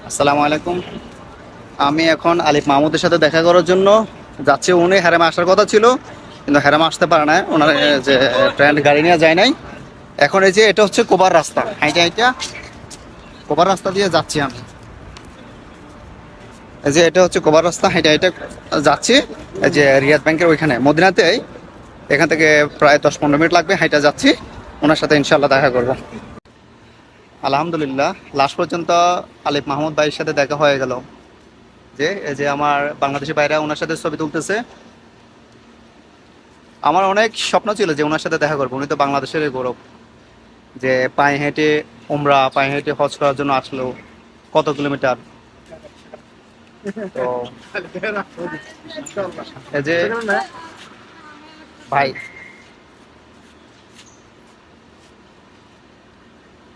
আসসালামু আলাইকুম। আমি এখন আলিফ মাহমুদের সাথে দেখা করার জন্য যাচ্ছি। উনি হ্যারামে আসার কথা ছিল, কিন্তু হ্যারামে আসতে পারে না, ওনার যে ট্রেন্ড গাড়ি নিয়ে যায় নাই। এখন এই যে এটা হচ্ছে কোবার রাস্তা, হাইটা হাইটা কোবার রাস্তা দিয়ে যাচ্ছি আমি। এই যে এটা হচ্ছে কোবার রাস্তা, হাইটা হাইটা যাচ্ছি। এই যে রিয়াদ ব্যাংকের ওইখানে মদিনাতে, এখান থেকে প্রায় 10-15 মিনিট লাগবে, হাইটা যাচ্ছি। ওনার সাথে ইনশাল্লাহ দেখা করব। আলহামদুলিল্লাহ, লাস্ট পর্যন্ত আলিফ মাহমুদ ভাইয়ের সাথে দেখা হয়ে গেল। যে এই যে আমার বাংলাদেশি ভাইরা ওনার সাথে ছবি তুলতেছে। আমার অনেক স্বপ্ন ছিল যে ওনার সাথে দেখা করবো, উনি তো বাংলাদেশের গৌরব। যে পায়ে হেঁটে উমরা, পায়ে হেঁটে হজ করার জন্য আসলো কত কিলোমিটার। তো এই যে ভাই,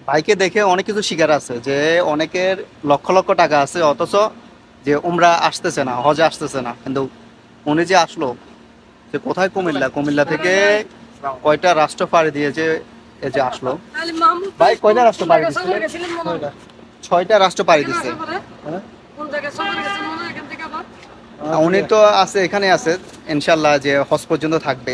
ভাইকে দেখে অনেক কিছু শিকার আছে, যে অনেকের লক্ষ লক্ষ টাকা আছে অথচ যে উমরা আসতেছে না, হজে আসতেছে না, কিন্তু উনি যে আসলো, যে কোথায় কুমিল্লা, কুমিল্লা থেকে কয়টা রাষ্ট্র পাড়ি দিয়েছে, এই যে আসলো। ভাই কয়টা রাষ্ট্র পাড়ি দিচ্ছে? 6টা রাষ্ট্র পাড়ি দিচ্ছে। উনি তো আছে, এখানে আছে ইনশাল্লাহ, যে হজ পর্যন্ত থাকবে।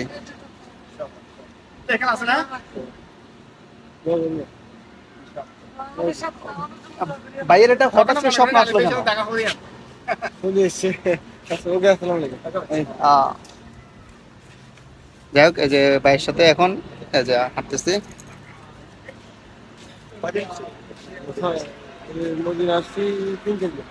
ভাইয়ের এটা হঠাৎ করে স্বপ্ন আসলো কেন? যাই হোক, এই যে ভাইয়ের সাথে এখন এই যে হাঁটতেছি। মদিনা আসছি 3 কেজি।